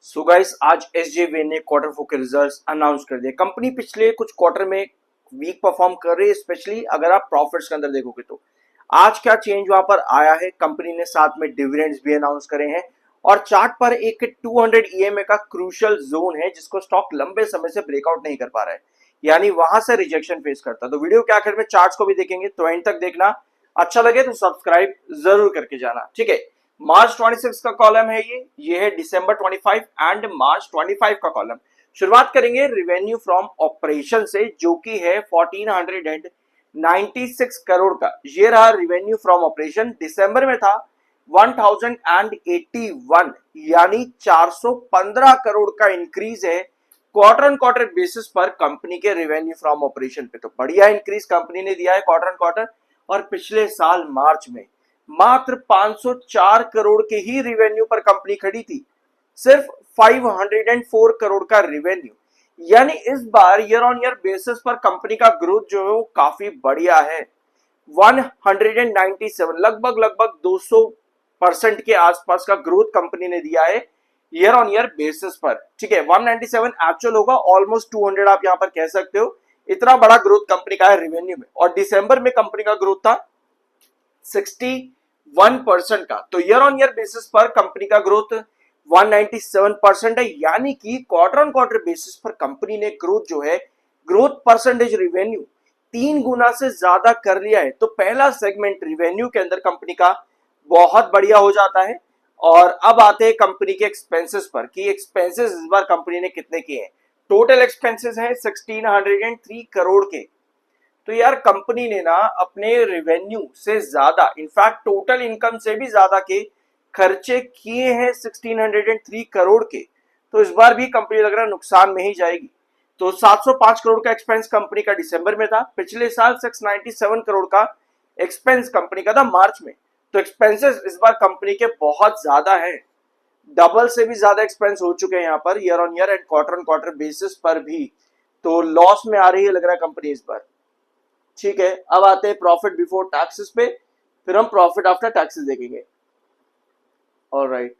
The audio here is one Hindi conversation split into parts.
सो गाइस आज एसजेवीएन ने क्वार्टर फोर के रिजल्ट्स अनाउंस कर दिए। कंपनी पिछले कुछ क्वार्टर में वीक परफॉर्म कर रही है, स्पेशली अगर आप प्रॉफिट्स के अंदर देखोगे तो। आज क्या चेंज वहां पर आया है, कंपनी ने साथ में डिविडेंड्स भी अनाउंस करे हैं और चार्ट पर एक 200 ईएमए का क्रूशियल जोन है जिसको स्टॉक लंबे समय से ब्रेकआउट नहीं कर पा रहा है, यानी वहां से रिजेक्शन फेस करता है। तो वीडियो के आखिर में चार्ट्स को भी देखेंगे, तो एंड तक देखना। अच्छा लगे तो सब्सक्राइब जरूर करके जाना, ठीक है। मार्च 26 का कॉलम है ये है दिसंबर 25 एंड मार्च 25 का कॉलम। शुरुआत करेंगे रिवेन्यू फ्रॉम ऑपरेशन से, जो कि है 1496 करोड़ का। ये रहा रिवेन्यू फ्रॉम ऑपरेशन। दिसंबर में था 1081, यानी 415 करोड़ का इंक्रीज है क्वार्टर ऑन क्वार्टर बेसिस पर कंपनी के रिवेन्यू फ्रॉम ऑपरेशन पे। तो बढ़िया इंक्रीज कंपनी ने दिया है क्वार्टर ऑन क्वार्टर। और पिछले साल मार्च में मात्र 504 करोड़ के ही रिवेन्यू पर कंपनी खड़ी थी, सिर्फ 504 करोड़ का रिवेन्यू। यानी इस बार ईयर ऑन ईयर बेसिस पर कंपनी का ग्रोथ जो है वो काफी बढ़िया है। 197 लगभग 200% के आसपास का ग्रोथ कंपनी ने दिया है ईयर ऑन ईयर बेसिस पर, ठीक है। 197 एक्चुअल होगा, ऑलमोस्ट 200 आप यहां पर कह सकते हो। इतना बड़ा ग्रोथ कंपनी का है रिवेन्यू में। और दिसंबर में कंपनी का ग्रोथ था 61% का। तो ईयर ऑन ईयर बेसिस पर कंपनी का ग्रोथ 197% है, यानी कि क्वार्टर ऑन क्वार्टर बेसिस पर कंपनी ने ग्रोथ जो है, ग्रोथ परसेंटेज रिवेन्यू 3 गुना से ज्यादा कर लिया है। तो पहला सेगमेंट रिवेन्यू के अंदर कंपनी का बहुत बढ़िया हो जाता है। और अब आते हैं कंपनी के एक्सपेंसेस पर कि एक्सपेंसेस इस बार कंपनी ने कितने किए हैं। टोटल एक्सपेंसेस है 1603 करोड़ के। तो यार कंपनी ने ना अपने रेवेन्यू से ज्यादा, इनफैक्ट टोटल इनकम से भी ज्यादा के खर्चे किए हैं 1603 करोड़ के। तो इस बार भी कंपनी लग रहा है नुकसान में ही जाएगी। तो 705 करोड़ का एक्सपेंस कंपनी का दिसंबर में था। पिछले साल 697 करोड़ का एक्सपेंस कंपनी का था मार्च में। तो एक्सपेंसेस इस बार कंपनी के बहुत ज्यादा है, डबल से भी ज्यादा एक्सपेंस हो चुके हैं यहाँ per year on year and quarter on quarter basis पर भी। तो लॉस में आ रही है लग रहा है कंपनी इस बार, ठीक है। अब आते हैं प्रॉफिट बिफोर टैक्सेस पे, फिर हम प्रॉफिट आफ्टर टैक्सेस देखेंगे। ऑलराइट,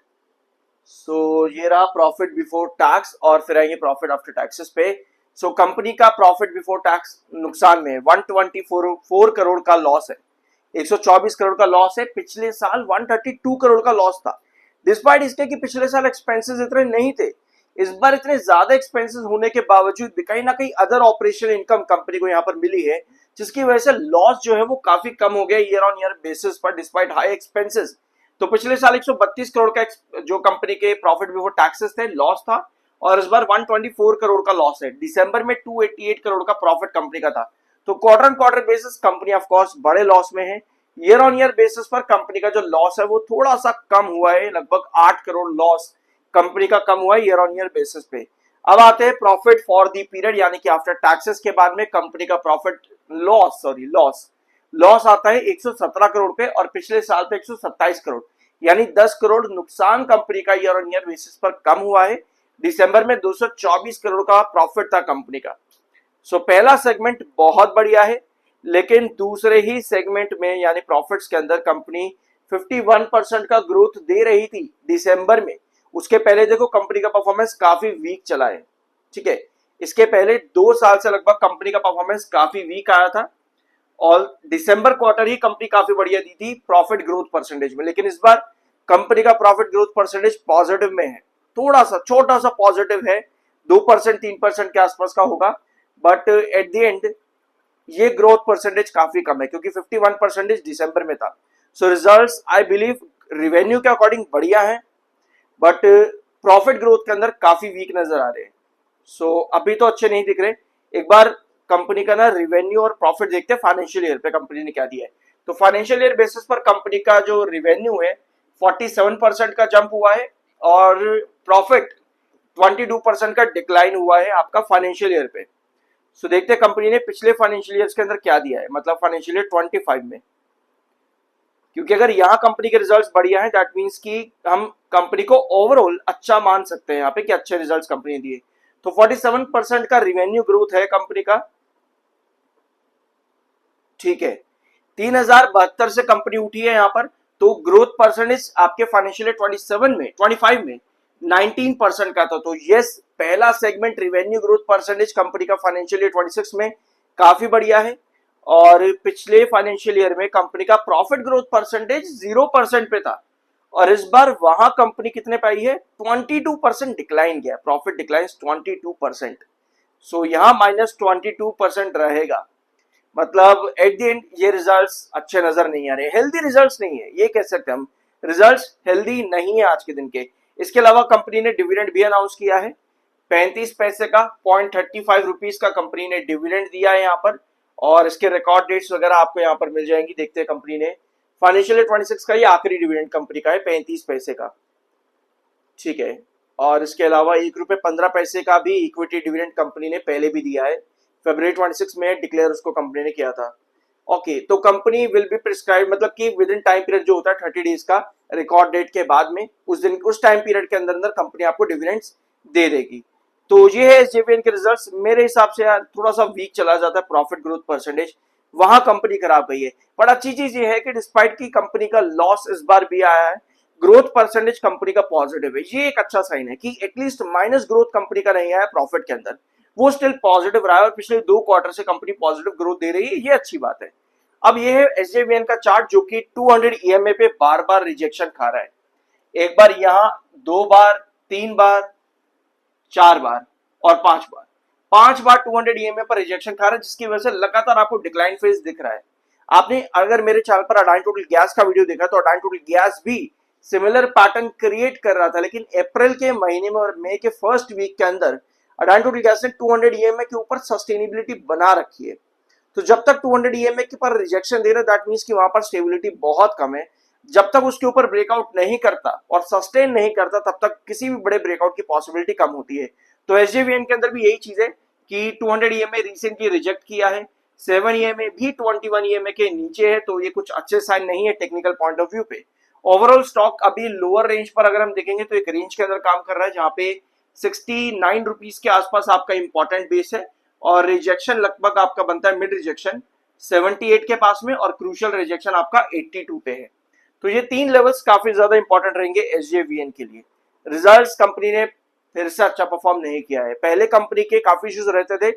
सो ये रहा प्रॉफिट बिफोर टैक्स और फिर आएंगे प्रॉफिट आफ्टर टैक्सेस पे। सो कंपनी का प्रॉफिट बिफोर टैक्स नुकसान में 124 करोड़ का लॉस है, 124 करोड़ का लॉस है। पिछले साल 132 करोड़ का लॉस था, डिस्पाइट इसके कि पिछले साल एक्सपेंसेस इतने नहीं थे। इस बार इतने ज्यादा एक्सपेंसेस होने के बावजूद भी कहीं ना कहीं अदर ऑपरेशनल इनकम कंपनी को यहाँ पर मिली है, जिसकी वजह से लॉस जो है वो काफी कम हो गया ईयर ऑन ईयर बेसिस पर डिस्पाइट हाई एक्सपेंसेस। तो पिछले साल 132 करोड़ का जो कंपनी के प्रॉफिट बिफोर टैक्सेस थे लॉस था, और इस बार 124 करोड़ का लॉस है। दिसंबर में 288 करोड़ का प्रॉफिट कंपनी का था। तो quarter on quarter basis company of course बड़े लॉस में है। ईयर ऑन ईयर बेसिस पर कंपनी का जो लॉस है वो थोड़ा सा कम हुआ है, लगभग 8 करोड़ लॉस कंपनी का कम हुआ है ईयर ऑन ईयर बेसिस पे। अब आते हैं प्रॉफिट फॉर दी पीरियड, यानी कि आफ्टर टैक्सेस के बाद में कंपनी का प्रॉफिट लॉस आता है 117 करोड़ पे, और पिछले साल पे 127 करोड़, यानी 10 करोड़ नुकसान कंपनी का ईयर ऑन ईयर बेसिस पर कम हुआ है। दिसंबर में 224 करोड़ का प्रॉफिट था कंपनी का। सो पहला सेगमेंट बहुत बढ़िया है, लेकिन दूसरे ही सेगमेंट में यानी प्रॉफिट्स के अंदर कंपनी 51% का ग्रोथ दे रही थी दिसंबर में। उसके पहले देखो कंपनी का परफॉर्मेंस काफी वीक चला है, ठीक है। इसके पहले 2 साल से लगभग कंपनी का परफॉर्मेंस काफी वीक आया था, और दिसंबर क्वार्टर ही कंपनी काफी बढ़िया दी थी प्रॉफिट ग्रोथ परसेंटेज में। लेकिन इस बार कंपनी का प्रॉफिट ग्रोथ परसेंटेज पॉजिटिव में है, थोड़ा सा छोटा सा पॉजिटिव है, 2% 3% के आसपास का होगा। बट एट द एंड ये ग्रोथ परसेंटेज काफी कम है, क्योंकि 51% दिसंबर में था। सो रिजल्ट्स आई बिलीव रिवेन्यू के अकॉर्डिंग बढ़िया है, बट प्रॉफिट ग्रोथ के अंदर काफी वीक नजर आ रहे हैं। सो अभी तो अच्छे नहीं दिख रहे। एक बार कंपनी का ना रिवेन्यू और प्रॉफिट देखते हैं फाइनेंशियल ईयर पे कंपनी ने क्या दिया है। तो फाइनेंशियल ईयर बेसिस पर कंपनी का जो रिवेन्यू है 47% का जंप हुआ है, और प्रॉफिट 22% का डिक्लाइन हुआ है आपका फाइनेंशियल ईयर पे। सो देखते हैं कंपनी ने पिछले फाइनेंशियल ईयर के अंदर क्या दिया है, मतलब फाइनेंशियल ईयर 25 में। क्योंकि अगर यहाँ कंपनी के रिजल्ट्स बढ़िया हैं, दैट मींस कि हम कंपनी को ओवरऑल अच्छा मान सकते हैं यहाँ पे कि अच्छे रिजल्ट्स कंपनी ने दिए। तो 47% का रिवेन्यू ग्रोथ है कंपनी का, ठीक है। 3072 से कंपनी उठी है यहाँ पर। तो ग्रोथ परसेंटेज आपके फाइनेंशियल ईयर 25 में 19% का था। तो यस, पहला segment revenue growth percentage company का फाइनेंशियल ईयर 26 में काफी बढ़िया है। और पिछले फाइनेंशियल ईयर में कंपनी का प्रॉफिट ग्रोथ परसेंटेज 0% पे था, और इस बार वहां कंपनी कितने पाई है, 22% डिक्लाइन गया, प्रॉफिट डिक्लाइन 22%। सो यहाँ -22% रहेगा। मतलब एट द एंड ये रिजल्ट्स अच्छे नजर नहीं आ रहे, हेल्दी रिजल्ट्स नहीं है, ये कह सकते हम, रिजल्ट्स हेल्दी नहीं है आज के दिन के। इसके अलावा कंपनी ने डिविडेंड भी अनाउंस किया है, 35 पैसे का, 0.35 रुपीज का कंपनी ने डिविडेंड दिया है यहाँ पर। और इसके रिकॉर्ड डेट्स वगैरह आपको यहाँ पर मिल जाएंगी। देखते हैं, कंपनी ने फाइनेंशियल ईयर 26 का ये आखिरी डिविडेंड कंपनी का है, 35 पैसे का, ठीक है। और इसके अलावा 1 रुपये 15 पैसे का भी इक्विटी डिविडेंड कंपनी ने पहले भी दिया है, फरवरी 26 में डिक्लेयर उसको कंपनी ने किया था। ओके, तो कंपनी विल बी प्रिस्क्राइब, मतलब कि विद इन टाइम पीरियड जो होता है 30 डेज का, रिकॉर्ड डेट के बाद में उस दिन, उस टाइम पीरियड के अंदर अंदर कंपनी आपको डिविडेंड्स दे देगी। तो ये है एसजेवीएन के रिजल्ट्स। मेरे हिसाब से यार थोड़ा सा वीक चला जाता है प्रॉफिट ग्रोथ परसेंटेज, वहां कंपनी खराब गई है। बट अच्छी चीज ये है कि डिस्पाइट की कंपनी का लॉस इस बार भी आया है, ग्रोथ परसेंटेज कंपनी का पॉजिटिव है। ये एक अच्छा साइन है कि एटलीस्ट माइनस ग्रोथ कंपनी का नहीं आया प्रॉफिट के अंदर, वो स्टिल पॉजिटिव रहा है, और पिछले 2 क्वार्टर से कंपनी पॉजिटिव ग्रोथ दे रही है, ये अच्छी बात है। अब ये है एसजेवीएन का चार्ट, जो कि 200 ईएमए पे बार बार रिजेक्शन खा रहा है, एक बार यहां, 2 बार, 3 बार, 4 बार और 5 बार, 5 बार 200 ईएमए पर रिजेक्शन खा रहा है, जिसकी वजह से लगातार आपको डिक्लाइन फेज दिख रहा है। आपने अगर मेरे चैनल पर अडानी टोटल गैस का वीडियो देखा, तो अडानी टोटल गैस भी सिमिलर पैटर्न क्रिएट कर रहा था, लेकिन अप्रैल के महीने में और मई के फर्स्ट वीक के अंदर अडानी टोटल गैस ने 200 ईएमए के ऊपर सस्टेनेबिलिटी बना रखी है। तो जब तक 200 ईएमए के पर रिजेक्शन दे रहे, दैट मींस कि वहां पर स्टेबिलिटी बहुत कम है। जब तक उसके ऊपर ब्रेकआउट नहीं करता और सस्टेन नहीं करता, तब तक किसी भी बड़े ब्रेकआउट की पॉसिबिलिटी कम होती है। तो एसजेवीएन के अंदर भी यही चीज है कि 200 ईएमए रिसेंटली रिजेक्ट किया है, 7 ईएमए भी 21 ईएमए के नीचे है, तो ये कुछ अच्छे साइन नहीं है टेक्निकल पॉइंट ऑफ व्यू पे। ओवरऑल स्टॉक अभी लोअर रेंज पर अगर हम देखेंगे तो एक रेंज के अंदर काम कर रहा है, जहां पे 69 रुपीज के आसपास आपका इंपॉर्टेंट बेस है, और रिजेक्शन लगभग आपका बनता है मिड रिजेक्शन 78 के पास में, और क्रूशियल रिजेक्शन आपका 82 पे है। तो ये 3 लेवल्स काफी ज्यादा इंपॉर्टेंट रहेंगे एसजेवीएन के लिए। रिजल्ट्स कंपनी ने फिर से अच्छा परफॉर्म नहीं किया है। पहले कंपनी के काफी इश्यूज रहते थे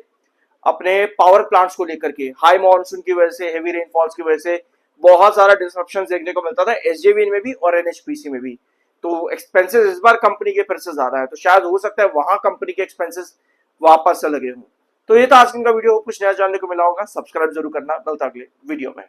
अपने पावर प्लांट्स को लेकर के, हाई मॉनसून की वजह से, हेवी रेनफॉल्स की वजह से बहुत सारा डिसरप्शन देखने को मिलता था एसजेवीएन में भी और एनएचपीसी में भी। तो एक्सपेंसेस इस बार कंपनी के फिर से ज्यादा है, तो शायद हो सकता है वहां कंपनी के एक्सपेंसेस वापस से लगे हों। तो ये था आज का वीडियो, कुछ नया जानने को मिला होगा, सब्सक्राइब जरूर करना। मिलता अगले वीडियो में।